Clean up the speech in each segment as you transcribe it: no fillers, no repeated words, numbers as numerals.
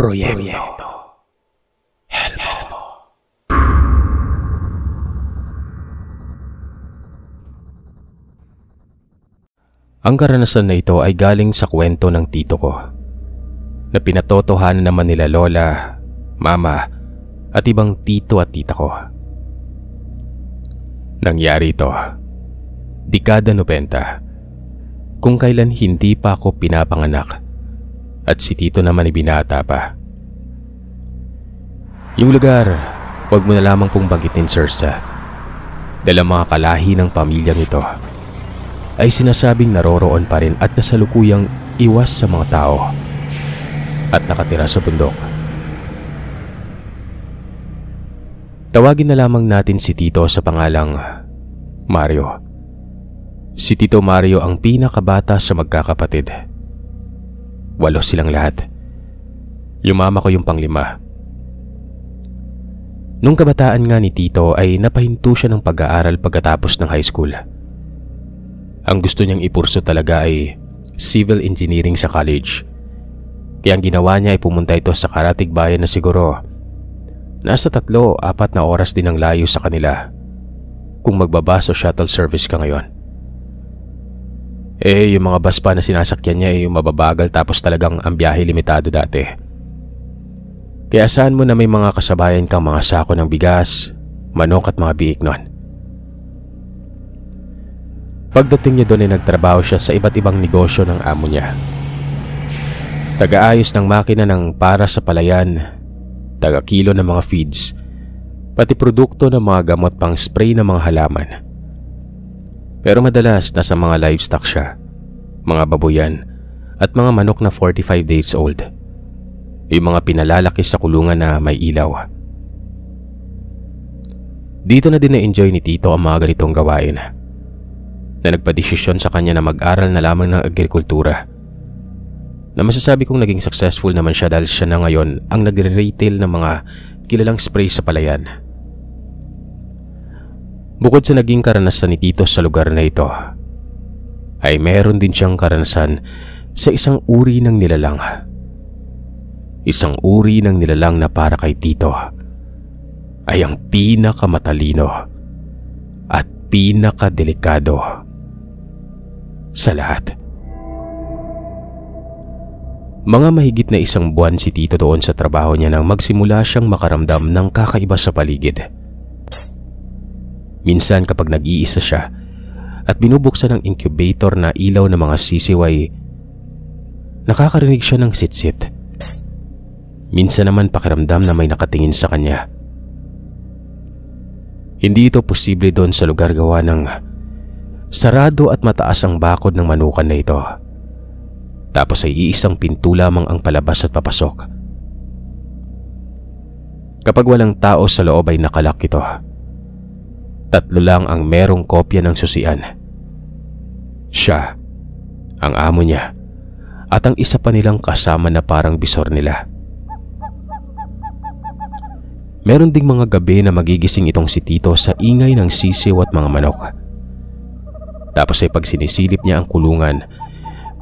Proyekto Helmo. Ang karanasan na ito ay galing sa kwento ng tito ko na pinatotohanan naman nila lola, mama at ibang tito at tita ko. Nangyari ito dekada 90 kung kailan hindi pa ako pinapanganak at si tito naman ay binata pa. Yung lugar, huwag mo na lamang pong banggitin, Sir Seth, dahil ang mga kalahi ng pamilyang ito ay sinasabing naroroon pa rin at kasalukuyang iwas sa mga tao at nakatira sa bundok. Tawagin na lamang natin si Tito sa pangalang Mario. Si Tito Mario ang pinakabata sa magkakapatid. 8 silang lahat. Yung mama ko yung panglima. Nung kabataan nga ni Tito ay napahinto siya ng pag-aaral pagkatapos ng high school. Ang gusto niyang ipurso talaga ay civil engineering sa college. Kaya ang ginawa niya ay pumunta ito sa karatig bayan na siguro nasa 3-4 na oras din ang layo sa kanila kung magbabas o shuttle service ka ngayon. Yung mga bus pa na sinasakyan niya ay yung mababagal tapos talagang ang biyahe limitado dati. Kaya saan mo na may mga kasabayan kang mga sako ng bigas, manok at mga biik nun. Pagdating niya doon ay nagtrabaho siya sa iba't ibang negosyo ng amo niya. Taga-ayos ng makina ng para sa palayan, taga-kilo ng mga feeds, pati produkto ng mga gamot pang spray ng mga halaman. Pero madalas nasa mga livestock siya, mga babuyan at mga manok na 45 days old. Yung mga pinalalaki sa kulungan na may ilaw. Dito na din na-enjoy ni Tito ang mga ganitong gawain na nagpadesisyon sa kanya na mag-aral na lamang ng agrikultura. Na masasabi kong naging successful naman siya dahil siya na ngayon ang nagre-retail ng mga kilalang spray sa palayan. Bukod sa naging karanasan ni Tito sa lugar na ito, ay meron din siyang karanasan sa isang uri ng nilalang. Isang uri ng nilalang na para kay Tito ay ang pinakamatalino at pinakadelikado sa lahat. Mga mahigit na 1 buwan si Tito doon sa trabaho niya nang magsimula siyang makaramdam ng kakaiba sa paligid. Minsan kapag nag-iisa siya at binubuksan ng incubator na ilaw ng mga sisiw ay nakakarinig siya ng sitsit. Minsan naman pakiramdam na may nakatingin sa kanya. Hindi ito posible doon sa lugar gawa ng sarado at mataas ang bakod ng manukan na ito. Tapos ay iisang pinto lamang ang palabas at papasok. Kapag walang tao sa loob ay nakalak ito. 3 lang ang merong kopya ng susian. Siya, ang amo niya, at ang isa pa nilang kasama na parang bisor nila. Meron ding mga gabi na magigising itong si Tito sa ingay ng sisiw at mga manok. Tapos ay pag sinisilip niya ang kulungan,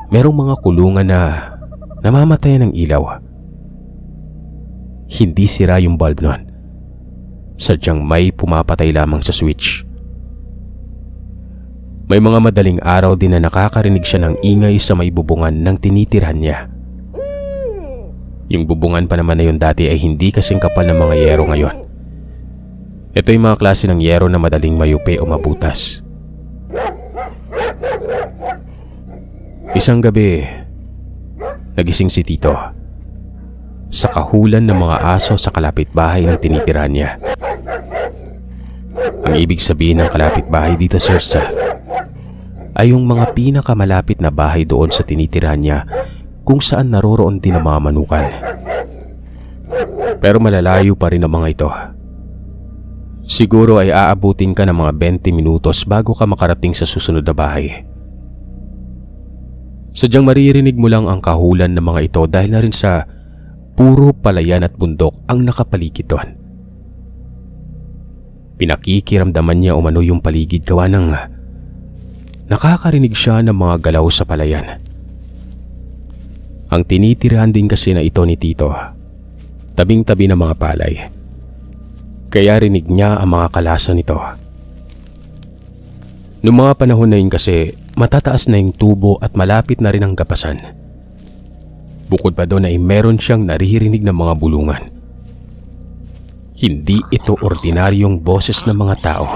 merong mga kulungan na namamatayan ng ilaw. Hindi sira yung bulb nun. Sadyang may pumapatay lamang sa switch. May mga madaling araw din na nakakarinig siya ng ingay sa may bubungan ng tinitirhan niya. Yung bubungan pa naman na yun dati ay hindi kasing kapal ng mga yero ngayon. Ito yung mga klase ng yero na madaling mayupi o mabutas. Isang gabi, nagising si Tito sa kahulan ng mga aso sa kalapit bahay ng tinitirahan niya. Ang ibig sabihin ng kalapit bahay dito, Sir Seth, ay yung mga pinakamalapit na bahay doon sa tinitirahan niya kung saan naroroon din ang mga manukan. Pero malalayo pa rin ang mga ito. Siguro ay aabutin ka ng mga 20 minutos bago ka makarating sa susunod na bahay. Sadyang maririnig mo lang ang kahulan ng mga ito dahil na rin sa puro palayan at bundok ang nakapaligid doon. Pinakikiramdaman niya umano yung paligid gawa ng nakakarinig siya ng mga galaw sa palayan. Ang tinitirahan din kasi na ito ni Tito tabing-tabi ng mga palay. Kaya rinig niya ang mga kalasan nito. Noong mga panahon na yun kasi, matataas na yung tubo at malapit na rin ang gapasan. Bukod pa doon ay meron siyang naririnig ng mga bulungan. Hindi ito ordinaryong boses ng mga tao.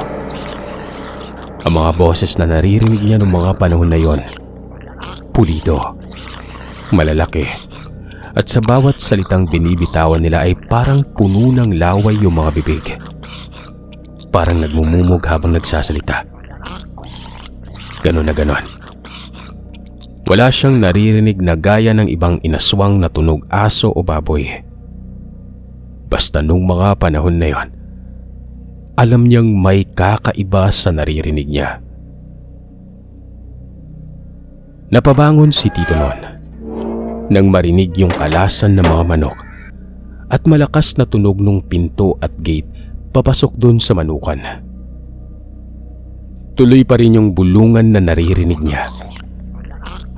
Ang mga boses na naririnig niya noong mga panahon na yon, pulido, malalaki, at sa bawat salitang binibitawan nila ay parang puno ng laway yung mga bibig. Parang nagmumumog habang nagsasalita. Ganon na ganon. Wala siyang naririnig na gaya ng ibang inaswang na tunog aso o baboy. Basta nung mga panahon na yon, alam niyang may kakaiba sa naririnig niya. Napabangon si Tito noon nang marinig yung kalasan ng mga manok at malakas na tunog ng pinto at gate papasok doon sa manukan. Tuloy pa rin yung bulungan na naririnig niya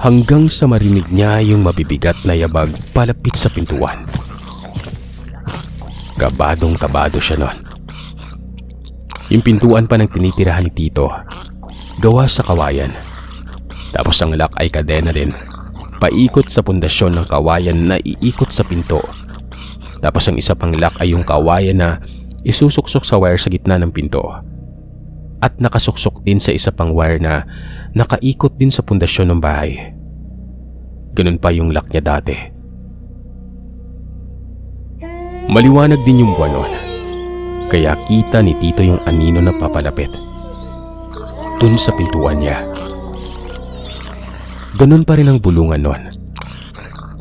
hanggang sa marinig niya yung mabibigat na yabag palapit sa pintuan. Kabadong-kabado siya noon. Yung pintuan pa ng tinitirahan ni Tito, gawa sa kawayan. Tapos ang lock ay kadena din, paikot sa pundasyon ng kawayan na iikot sa pinto. Tapos ang isa pang lock ay yung kawayan na isusuksok sa wire sa gitna ng pinto. At nakasuksok din sa isa pang wire na nakaikot din sa pundasyon ng bahay. Ganun pa yung lock niya dati. Maliwanag din yung buwan noon, kaya kita ni Tito yung anino na papalapit dun sa pintuan niya. Ganun pa rin ang bulungan noon.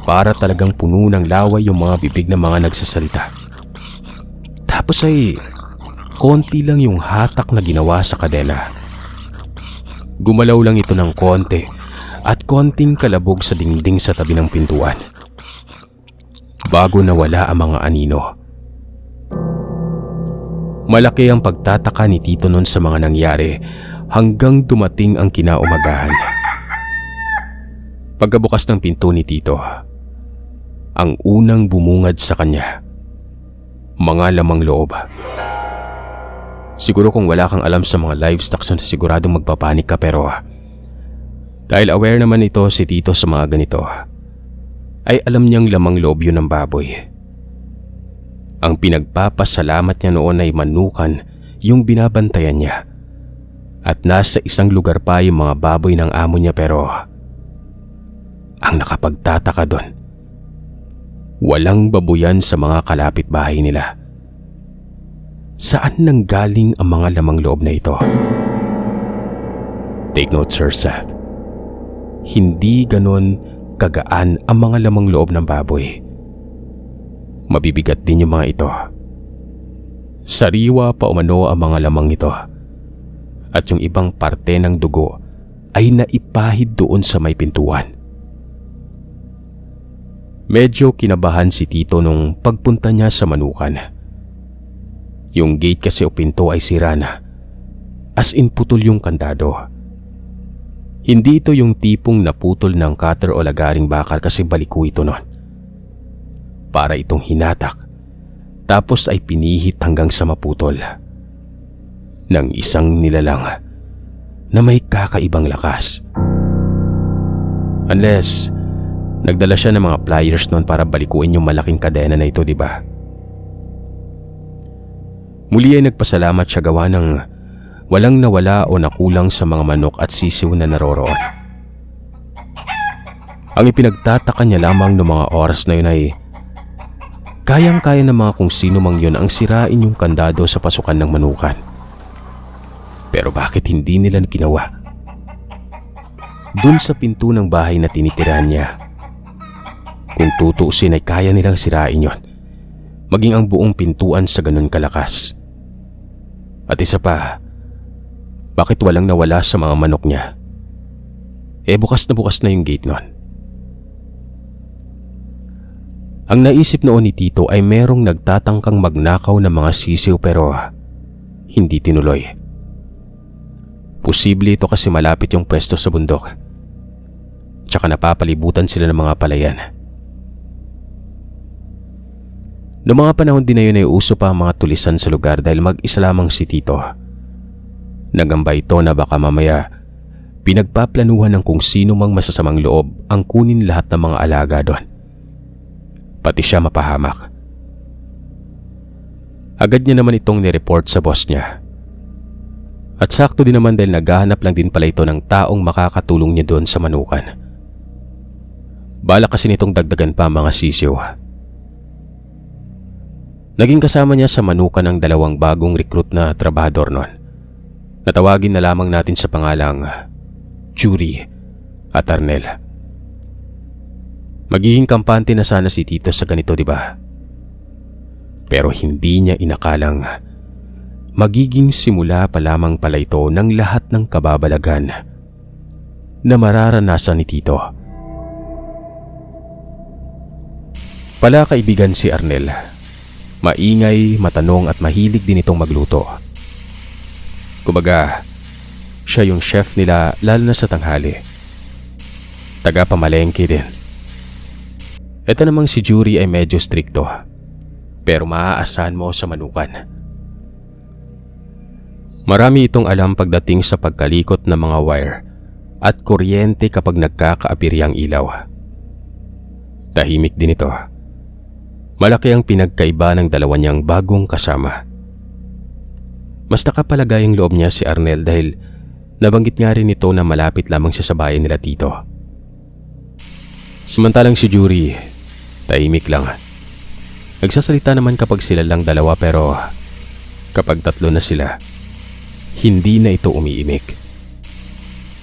Para talagang puno ng laway yung mga bibig ng mga nagsasalita. Tapos ay konti lang yung hatak na ginawa sa kadena. Gumalaw lang ito ng konti at konting kalabog sa dingding sa tabi ng pintuan bago nawala ang mga anino. Malaki ang pagtataka ni Tito noon sa mga nangyari hanggang dumating ang kinaumagahan. Pagkabukas ng pinto ni Tito, ang unang bumungad sa kanya, mga lamang loob. Siguro kung wala kang alam sa mga livestock na siguradong magpapanik ka, pero dahil aware naman ito si Tito sa mga ganito, ay alam niyang lamang loob yun ng baboy. Ang pinagpapasalamat niya noon ay manukan yung binabantayan niya. At nasa isang lugar pa yung mga baboy ng amo niya, pero ang nakapagtataka doon, walang babuyan sa mga kalapit bahay nila. Saan nanggaling ang mga lamang loob na ito? Take note, Sir Seth. Hindi ganon kagaan ang mga lamang loob ng baboy. Mabibigat din yung mga ito. Sariwa pa umano ang mga lamang ito. At yung ibang parte ng dugo ay naipahid doon sa may pintuan. Medyo kinabahan si Tito nung pagpunta niya sa manukan. Yung gate kasi o pinto ay sira na. As in putol yung kandado. Hindi ito yung tipong naputol ng cutter o lagaring bakal kasi baliko ito nun. Para itong hinatak, tapos ay pinihit hanggang sa maputol. Ng isang nilalang na may kakaibang lakas. Unless nagdala siya ng mga pliers noon para balikuin yung malaking kadena na ito, di ba? Muli ay nagpasalamat siya gawa ng walang nawala o nakulang sa mga manok at sisiw na naroroon. Ang ipinagtataka niya lamang noong mga oras na yun ay kayang-kaya ng mga kung sino mang yun ang sirain yung kandado sa pasukan ng manukan. Pero bakit hindi nila ginawa? Doon sa pinto ng bahay na tinitirahan niya, kung tutuusin ay kaya nilang sirain yon, maging ang buong pintuan sa ganun kalakas. At isa pa, bakit walang nawala sa mga manok niya? Bukas na yung gate nun. Ang naisip noon ni Tito ay merong nagtatangkang magnakaw ng mga sisiw, pero hindi tinuloy. Posible ito kasi malapit yung pwesto sa bundok. Tsaka napapalibutan sila ng mga palayan. Noong mga panahon din na yun ay uso pa ang mga tulisan sa lugar dahil mag-isa lamang si Tito. Nagamba ito na baka mamaya pinagpaplanuhan ng kung sino mang masasamang loob ang kunin lahat ng mga alaga doon. Pati siya mapahamak. Agad niya naman itong nireport sa boss niya. At sakto din naman dahil naghahanap lang din pala ito ng taong makakatulong niya doon sa Manukan. Balak kasi nitong dagdagan pa mga sisiw. Naging kasama niya sa Manukan ang 2 bagong recruit na trabahador noon. Natawagin na lamang natin sa pangalang Jury at Arnel. Magiging kampante na sana si Tito sa ganito, di ba? Pero hindi niya inakalang magiging simula pa lamang pala ito ng lahat ng kababalagan na mararanasan ni Tito. Pala kaibigan si Arnel. Maingay, matanong at mahilig din itong magluto. Kumbaga, siya yung chef nila lalo na sa tanghali. Taga-pamalengke din. Ito namang si Jury ay medyo strikto, pero maaasahan mo sa Manukan. Marami itong alam pagdating sa pagkalikot ng mga wire at kuryente kapag nagkakaapiri ang ilaw. Tahimik din ito. Malaki ang pinagkaiba ng 2 niyang bagong kasama. Mas nakapalagay ang loob niya si Arnel dahil nabanggit nga rin ito na malapit lamang siya sa bayan nila Tito. Samantalang si Jury, tahimik lang. Nagsasalita naman kapag sila lang 2 pero kapag 3 na sila, hindi na ito umiimik.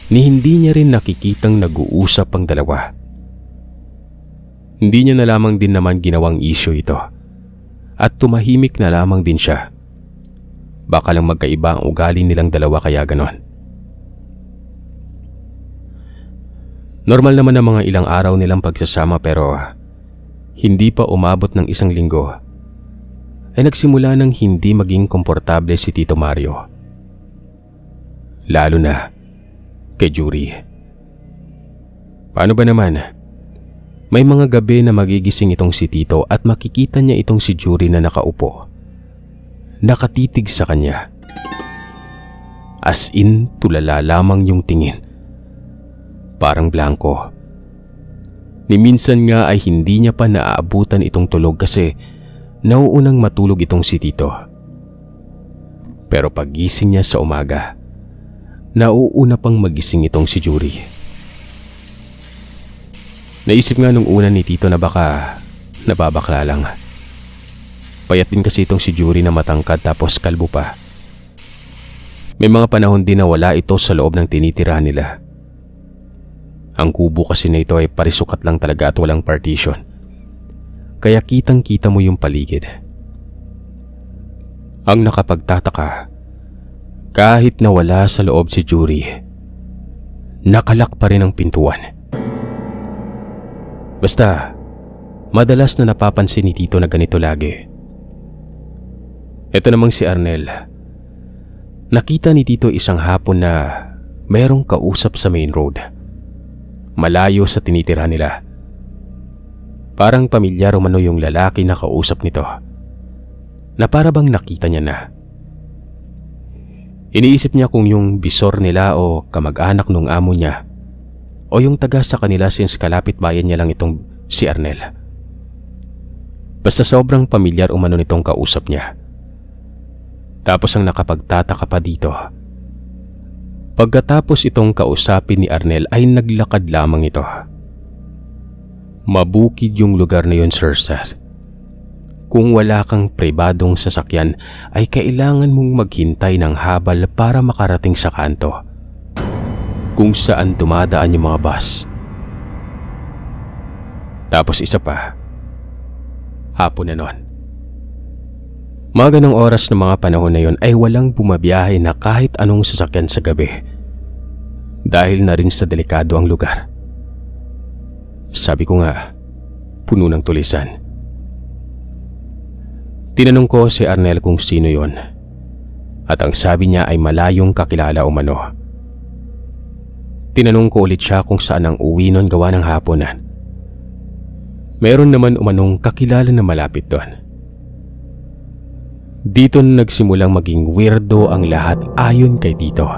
Ni hindi niya rin nakikitang nag-uusap ang 2. Hindi niya na lamang din naman ginawang issue ito at tumahimik na lamang din siya. Baka lang magkaiba ang ugali nilang 2 kaya ganon. Normal naman ang mga ilang araw nilang pagsasama pero hindi pa umabot ng 1 linggo ay nagsimula ng hindi maging komportable si Tito Mario. Lalo na kay Jury. Paano ba naman? May mga gabi na magigising itong si Tito at makikita niya itong si Jury na nakaupo. Nakatitig sa kanya. As in, tulala lamang yung tingin. Parang blanco. Ni minsan nga ay hindi niya pa naaabutan itong tulog kasi nauunang matulog itong si Tito. Pero paggising niya sa umaga, nauuna pang magising itong si Jury. Naisip nga nung una ni Tito na baka nababakla lang. Payat din kasi itong si Jury na matangkad tapos kalbo pa. May mga panahon din na wala ito sa loob ng tinitirahan nila. Ang kubo kasi na ito ay parisukat lang talaga at walang partition. Kaya kitang-kita mo yung paligid. Ang nakapagtataka, kahit na wala sa loob si Jury, nakalak pa rin ang pintuan. Basta, madalas na napapansin ni Tito na ganito lagi. Ito namang si Arnel. Nakita ni Tito isang hapon na merong kausap sa main road. Malayo sa tinitira nila. Parang pamilyar umano yung lalaki na kausap nito. Na para bang nakita niya na. Iniisip niya kung yung bisor nila o kamag-anak nung amo niya o yung taga sa kanila since kalapit bayan niya lang itong si Arnel. Basta sobrang pamilyar umano nitong kausap niya. Tapos ang nakapagtataka pa dito, pagkatapos itong kausapin ni Arnel ay naglakad lamang ito. Mabukid yung lugar na yun, Sir Seth. Kung wala kang pribadong sasakyan ay kailangan mong maghintay ng habal para makarating sa kanto kung saan dumadaan yung mga bus. Tapos isa pa, hapon na nun. Mga ganong oras ng mga panahon na yun ay walang bumabiyahe na kahit anong sasakyan sa gabi dahil na rin sa delikado ang lugar. Sabi ko nga, puno ng tulisan. Tinanong ko si Arnel kung sino yon at ang sabi niya ay malayong kakilala umano. Tinanong ko ulit siya kung saan ang uwi nun gawa ng haponan. Meron naman umanong kakilala na malapit doon. Dito na nagsimulang maging weirdo ang lahat ayon kay Tito.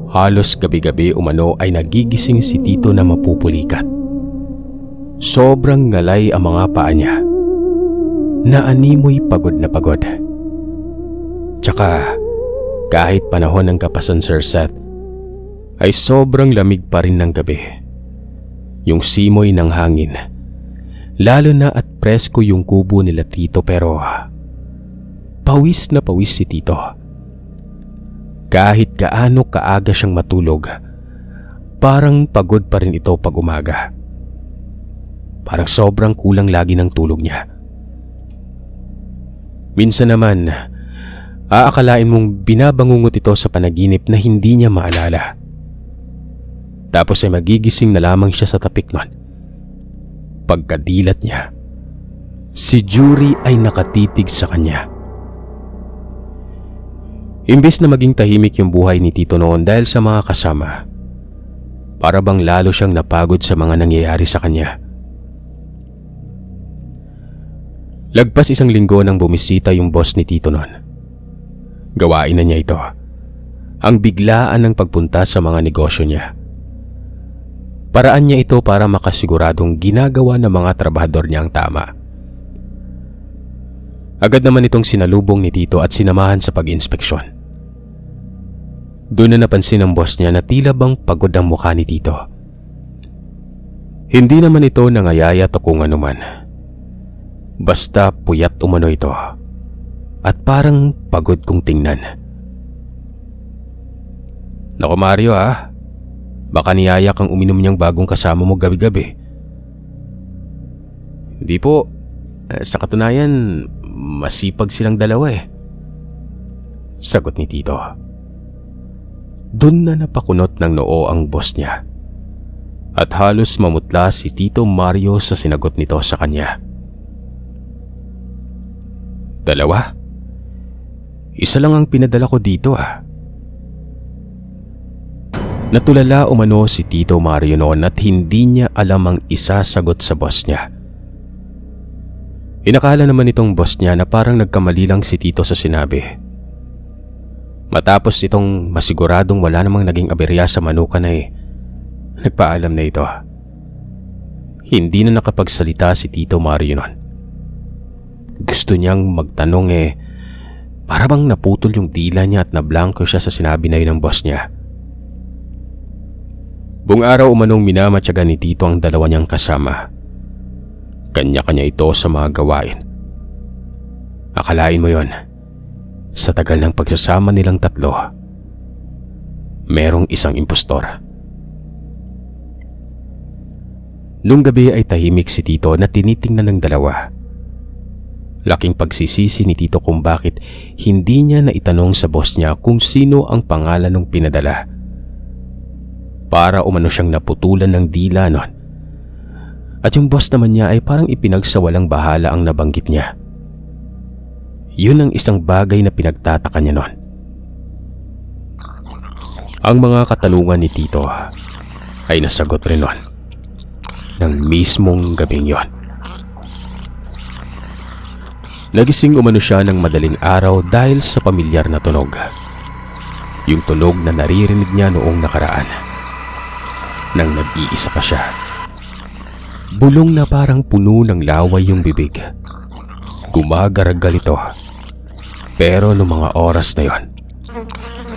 Halos gabi-gabi umano ay nagigising si Tito na mapupulikat. Sobrang ngalay ang mga paa niya. Naanimoy pagod na pagod. Tsaka kahit panahon ng kapasan Sir Seth, ay sobrang lamig pa rin ng gabi. Yung simoy ng hangin, lalo na at presko yung kubo nila Tito, pero pawis na pawis si Tito. Kahit gaano kaaga siyang matulog, parang pagod pa rin ito pag umaga. Parang sobrang kulang lagi ng tulog niya. Minsan naman, aakalain mong binabangungot ito sa panaginip na hindi niya maalala. Tapos ay magigising na lamang siya sa tapik nun. Pagkadilat niya, si Jury ay nakatitig sa kanya. Imbes na maging tahimik yung buhay ni Tito noon dahil sa mga kasama, para bang lalo siyang napagod sa mga nangyayari sa kanya. Lagpas 1 linggo nang bumisita yung boss ni Tito noon. Gawain na niya ito, ang biglaan ng pagpunta sa mga negosyo niya. Paraan niya ito para makasiguradong ginagawa ng mga trabahador niya ang tama. Agad naman itong sinalubong ni Tito at sinamahan sa pag-inspeksyon. Doon na napansin ng boss niya na tila bang pagod ang mukha ni Tito. Hindi naman ito nangayayat o kung anuman. Basta puyat umano ito at parang pagod kong tingnan. Naku Mario baka niyaya kang uminom niyang bagong kasama mo gabi-gabi. Hindi po, sa katunayan masipag silang dalawa sagot ni Tito. Doon na napakunot ng noo ang boss niya at halos mamutla si Tito Mario sa sinagot nito sa kanya. Dalawa? Isa lang ang pinadala ko dito Natulala umano si Tito Mario noon at hindi niya alam ang isasagot sa boss niya. Inakala naman itong boss niya na parang nagkamali lang si Tito sa sinabi. Matapos itong masiguradong wala namang naging aberya sa manuka na nagpaalam na ito. Hindi na nakapagsalita si Tito Mario noon. Gusto niyang magtanong para bang naputol yung dila niya at nablangko siya sa sinabi na yun ng boss niya. Buong araw umanong minamatyaga ni Tito ang dalawa niyang kasama. Kanya-kanya ito sa mga gawain. Akalain mo yon, sa tagal ng pagsasama nilang tatlo, merong isang impostor. Nung gabi ay tahimik si Tito na tinitingnan ng dalawa. Laking pagsisisi ni Tito kung bakit hindi niya naitanong sa boss niya kung sino ang pangalan ng pinadala. Para umano siyang naputulan ng dila nun. At yung boss naman niya ay parang ipinagsawalang bahala ang nabanggit niya. Yun ang isang bagay na pinagtataka niya nun. Ang mga katanungan ni Tito ay nasagot rin nun ng mismong gabing yon. Nagising umano siya ng madaling araw dahil sa pamilyar na tunog. Yung tunog na naririnig niya noong nakaraan. Nang nag-iisa pa siya. Bulong na parang puno ng laway yung bibig. Gumagaragal ito. Pero noong mga oras na yon,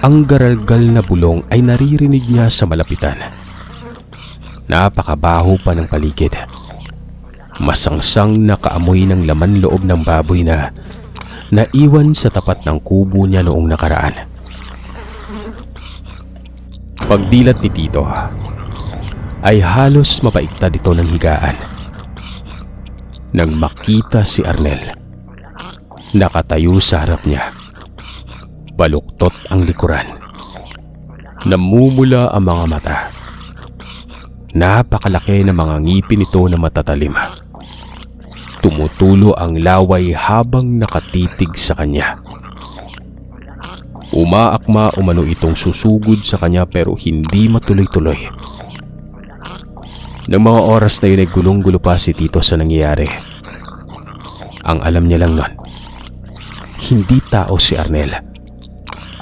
ang garalgal na bulong ay naririnig niya sa malapitan. Napakabaho pa ng paligid. Masangsang nakaamoy ng laman loob ng baboy na naiwan sa tapat ng kubo niya noong nakaraan. Pagdilat ni Tito ay halos mapaiktad ito ng higaan nang makita si Arnel. Nakatayo sa harap niya. Baluktot ang likuran. Namumula ang mga mata. Napakalaki ng mga ngipin nito na matatalim. Tumutulo ang laway habang nakatitig sa kanya. Umaakma umano itong susugod sa kanya pero hindi matuloy-tuloy. Nang mga oras na yun ay gulong-gulo pa si Tito sa nangyayari. Ang alam niya lang nun, hindi tao si Arnel.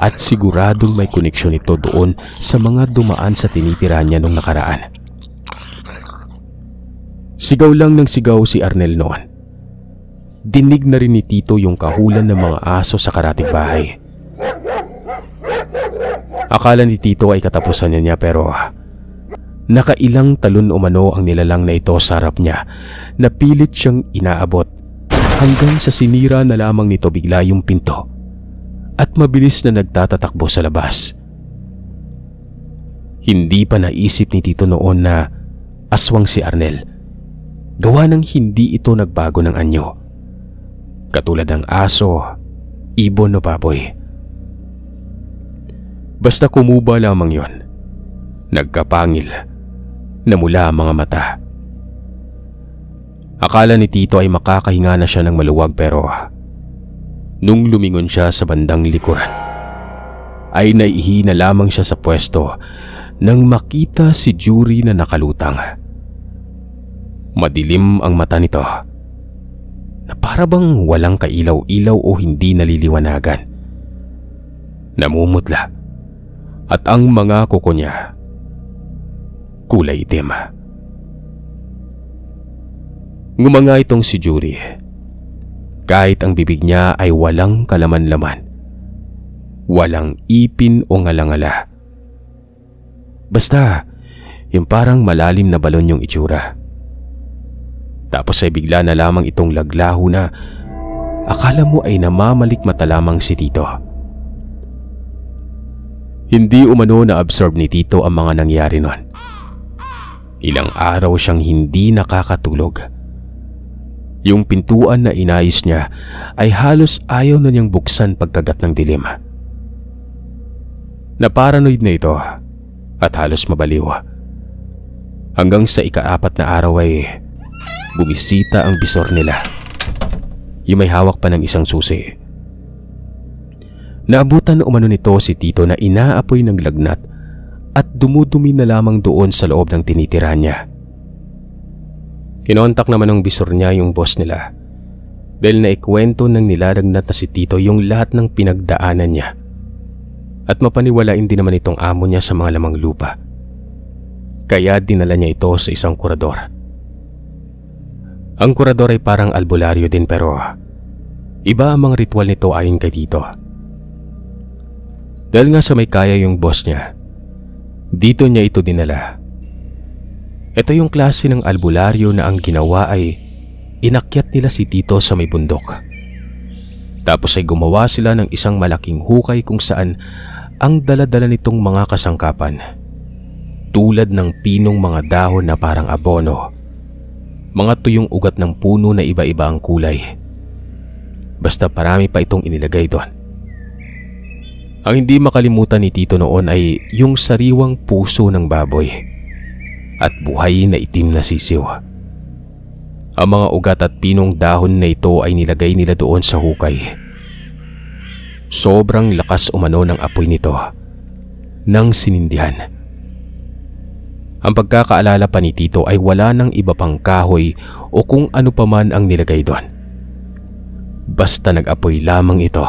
At siguradong may koneksyon ito doon sa mga dumaan sa tinitira niya nung nakaraan. Sigaw lang ng sigaw si Arnel noon. Dinig na rin ni Tito yung kahulan ng mga aso sa karating bahay. Akala ni Tito ay katapusan niya pero nakailang talon umano ang nilalang na ito sa harap niya na pilit siyang inaabot hanggang sa sinira na lamang nito bigla yung pinto at mabilis na nagtatatakbo sa labas. Hindi pa naisip ni Tito noon na aswang si Arnel. Gawa ng hindi ito nagbago ng anyo. Katulad ng aso, ibon o baboy. Basta kumuba lamang yon. Nagkapangil. Namula ang mga mata. Akala ni Tito ay makakahinga na siya ng maluwag pero nung lumingon siya sa bandang likuran ay naihina lamang siya sa pwesto nang makita si Yuri na nakalutang. Madilim ang mata nito na para bang walang kailaw-ilaw o hindi naliliwanagan. Namumutla at ang mga kuko niya kulay itim. Ngumanga itong si Yuri. Kahit ang bibig niya ay walang kalaman-laman. Walang ipin o ngalangala. Basta, yung parang malalim na balon yung itsura. Tapos ay bigla na lamang itong laglaho na akala mo ay namamalikmata lamang si Tito. Hindi umano na-absorb ni Tito ang mga nangyari nun. Ilang araw siyang hindi nakakatulog. Yung pintuan na inayos niya ay halos ayaw na niyang buksan pagkagat ng dilim. Naparanoid na ito at halos mabaliw. Hanggang sa ika-4 na araw ay bumisita ang bisor nila. Yung may hawak pa ng isang susi. Naabutan umano nito si Tito na inaapoy ng lagnat at dumudumi na lamang doon sa loob ng tinitirahan niya. Kinontak naman ng bisor niya yung boss nila dahil naikwento ng nilalagnat na si Tito yung lahat ng pinagdaanan niya at mapaniwalain din naman itong amo niya sa mga lamang lupa. Kaya dinala niya ito sa isang kurador. Ang kurador ay parang albularyo din pero iba ang mga ritual nito ayon kay Tito. Dahil nga sa may kaya yung boss niya, dito niya ito dinala. Ito yung klase ng albularyo na ang ginawa ay inakyat nila si Tito sa may bundok. Tapos ay gumawa sila ng isang malaking hukay kung saan ang dala-dala nitong mga kasangkapan. Tulad ng pinong mga dahon na parang abono. Mga tuyong ugat ng puno na iba-iba ang kulay. Basta parami pa itong inilagay doon. Ang hindi makalimutan ni Tito noon ay yung sariwang puso ng baboy at buhay na itim na sisiw. Ang mga ugat at pinong dahon na ito ay nilagay nila doon sa hukay. Sobrang lakas umano ng apoy nito nang sinindihan. Ang pagkakaalala pa ni Tito ay wala nang iba pang kahoy o kung ano paman ang nilagay doon. Basta nag-apoy lamang ito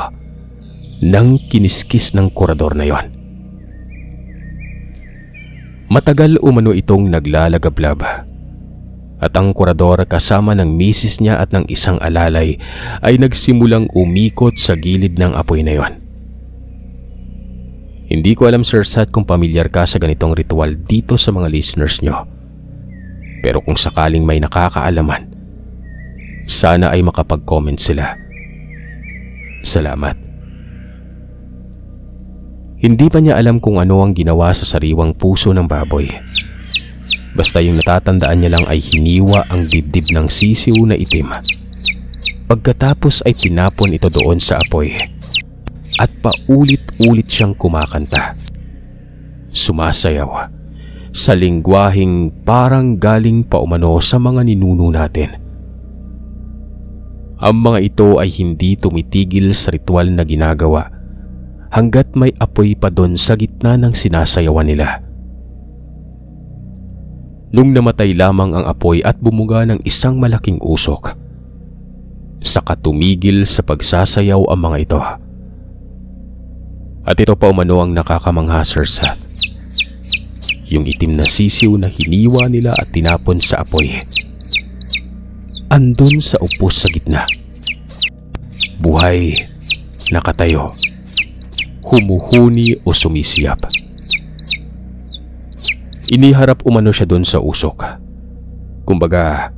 nang kiniskis ng korador na yon. Matagal umano itong naglalagablab at ang korador kasama ng misis niya at ng isang alalay ay nagsimulang umikot sa gilid ng apoy na yon. Hindi ko alam Sir Sat kung pamilyar ka sa ganitong ritual dito sa mga listeners nyo. Pero kung sakaling may nakakaalaman, sana ay makapag-comment sila. Salamat. Hindi pa niya alam kung ano ang ginawa sa sariwang puso ng baboy. Basta yung natatandaan niya lang ay hiniwa ang dibdib ng sisiw na itim. Pagkatapos ay tinapon ito doon sa apoy at paulit-ulit siyang kumakanta. Sumasayaw sa lingwaheng parang galing pa umano sa mga ninuno natin. Ang mga ito ay hindi tumitigil sa ritual na ginagawa hanggat may apoy pa doon sa gitna ng sinasayawan nila. Nung namatay lamang ang apoy at bumuga ng isang malaking usok, Saka tumigil sa pagsasayaw ang mga ito. At ito pa umano ang nakakamangha, Sir Seth. Yung itim na sisiw na hiniwa nila at tinapon sa apoy, andun sa upos sa gitna. Buhay, nakatayo, humuhuni o sumisiyap. Iniharap umano siya doon sa usok. Kumbaga,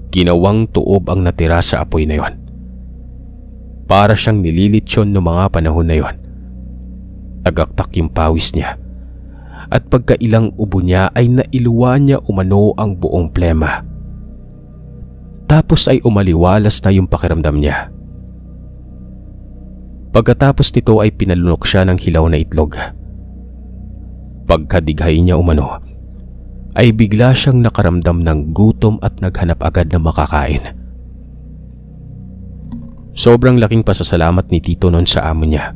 ginawang tuob ang natira sa apoy na yon. Para siyang nililitsyon noong mga panahon na yon. Agaktak yung pawis niya. At pagkailang ubo niya ay nailuwa niya umano ang buong plema. Tapos ay umaliwalas na yung pakiramdam niya. Pagkatapos nito ay pinalunok siya ng hilaw na itlog. Pagkadighay niya umano, ay bigla siyang nakaramdam ng gutom at naghanap agad ng makakain. Sobrang laking pasasalamat ni Tito noon sa amo niya.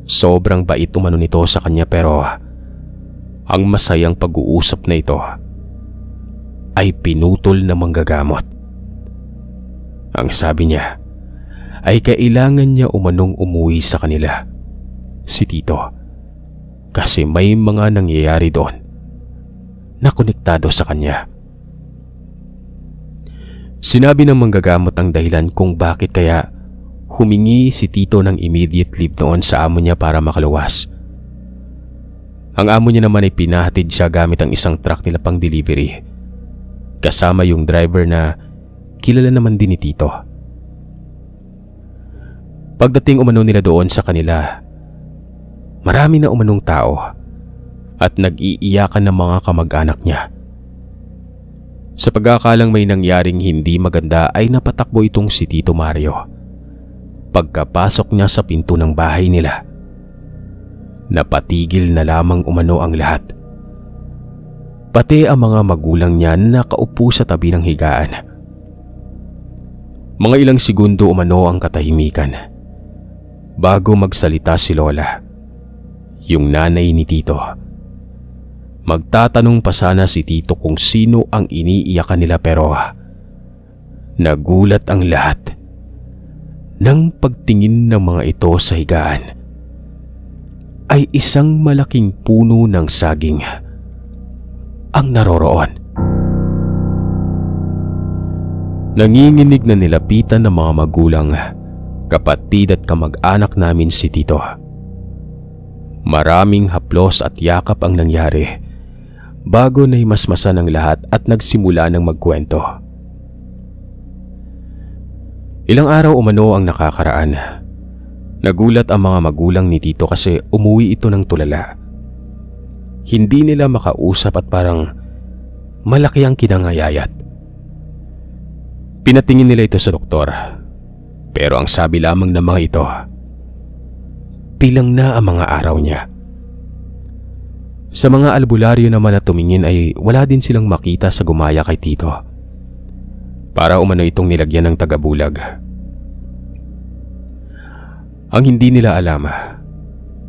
Sobrang bait umano nito sa kanya, pero ang masayang pag-uusap na ito ay pinutol na manggagamot. Ang sabi niya ay kailangan niya umanong umuwi sa kanila, si Tito, kasi may mga nangyayari doon na konektado sa kanya. Sinabi ng manggagamot ang dahilan kung bakit kaya humingi si Tito ng immediate leave noon sa amo niya para makaluwas. Ang amo niya naman ay pinahatid siya gamit ang isang truck nila pang delivery, kasama yung driver na kilala naman din ni Tito. Pagdating umano nila doon sa kanila, marami na umanong tao at nag-iiyakan ng mga kamag-anak niya. Sa pag-aakalang may nangyaring hindi maganda ay napatakbo itong si Tito Mario. Pagkapasok niya sa pinto ng bahay nila, napatigil na lamang umano ang lahat. Pati ang mga magulang niya nakaupo sa tabi ng higaan. Mga ilang segundo umano ang katahimikan bago magsalita si Lola, yung nanay ni Tito. Magtatanong pa sana si Tito kung sino ang iniiyakan nila, pero nagulat ang lahat nang pagtingin ng mga ito sa higaan ay isang malaking puno ng saging ang naroroon. Nanginginig na nilapitan ng mga magulang, kapatid at kamag-anak namin si Tito. Maraming haplos at yakap ang nangyari bago nahimasmasan ng lahat at nagsimula ng magkwento. Ilang araw umano ang nakakaraan. Nagulat ang mga magulang ni Tito kasi umuwi ito ng tulala. Hindi nila makausap at parang malaki ang kinangayayat. Pinatingin nila ito sa doktor, pero ang sabi lamang ng mga ito, pilang na ang mga araw niya. Sa mga albularyo naman na tumingin ay wala din silang makita sa gumaya kay Tito. Para umano itong nilagyan ng tagabulag. Ang hindi nila alam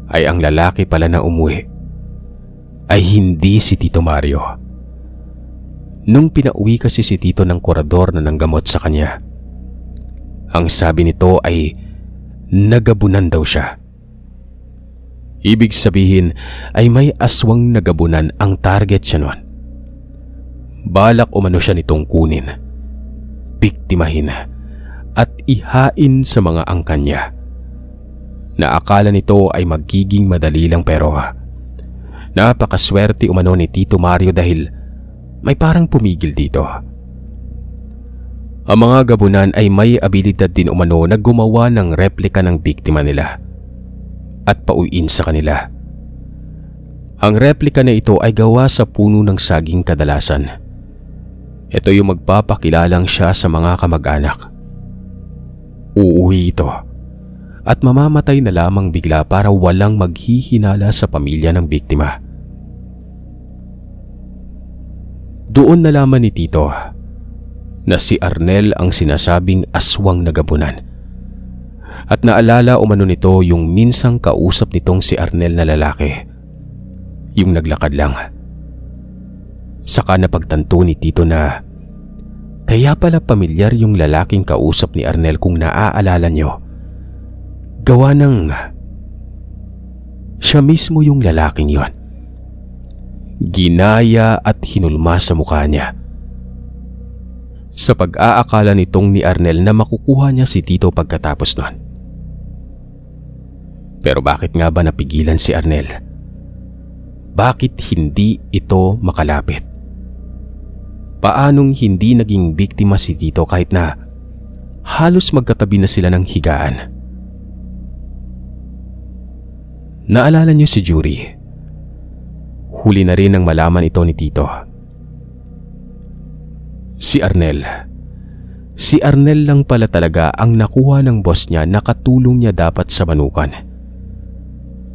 ay ang lalaki pala na umuwi ay hindi si Tito Mario. Nung pinauwi kasi si Tito ng korador na nanggamot sa kanya, ang sabi nito ay nagabunan daw siya. Ibig sabihin ay may aswang nagabunan ang target siya noon. Balak umano siya nitong kunin, biktimahin at ihain sa mga angkan niya. Naakala nito ay magiging madali lang, pero napakaswerte umano ni Tito Mario dahil may parang pumigil dito. Ang mga gabunan ay may abilidad din umano na gumawa ng replika ng biktima nila at pauwiin sa kanila. Ang replika na ito ay gawa sa puno ng saging kadalasan. Ito yung magpapakilalang siya sa mga kamag-anak. Uuwi ito at mamamatay na lamang bigla para walang maghihinala sa pamilya ng biktima. Doon nalaman ni Tito na si Arnel ang sinasabing aswang nagabunan. At naalala umano nito yung minsang kausap nitong si Arnel na lalaki, yung naglakad lang. Saka napagtanto ni Tito na Kaya pala pamilyar yung lalaking kausap ni Arnel kung naaalala nyo. Gawa ng siya mismo yung lalaking yon. Ginaya at hinulma sa mukha niya. Sa pag-aakala nitong ni Arnel na makukuha niya si Tito pagkatapos nun. Pero bakit nga ba napigilan si Arnel? Bakit hindi ito makalapit? Paanong hindi naging biktima si Tito kahit na halos magkatabi na sila ng higaan? Naalala niyo si Jury? Huli na rin ang malaman ito ni Tito. Si Arnel lang pala talaga ang nakuha ng boss niya na katulong niya dapat sa manukan.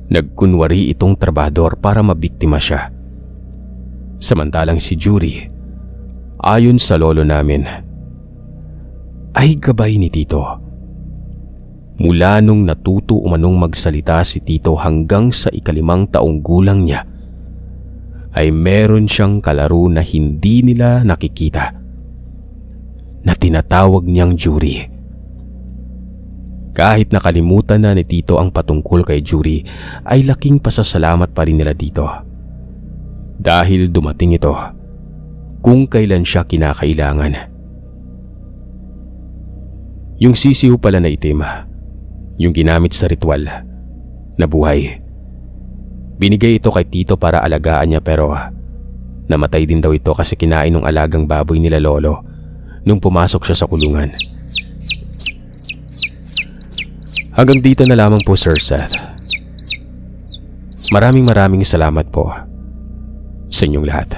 Nagkunwari itong trabador para mabiktima siya. Samantalang si Jury, ayon sa lolo namin, ay gabay ni Tito. Mula nung natuto umanong magsalita si Tito hanggang sa 5 taong gulang niya, ay meron siyang kalaro na hindi nila nakikita, na tinatawag niyang Jury. Kahit nakalimutan na ni Tito ang patungkol kay Jury, ay laking pasasalamat pa rin nila dito. Dahil dumating ito kung kailan siya kinakailangan. Yung sisiw pala na itim, yung ginamit sa ritual, na buhay. Binigay ito kay Tito para alagaan niya, pero namatay din daw ito kasi kinain ng alagang baboy nila lolo nung pumasok siya sa kulungan. Hanggang dito na lamang po, Sir Seth. Maraming salamat po sa inyong lahat.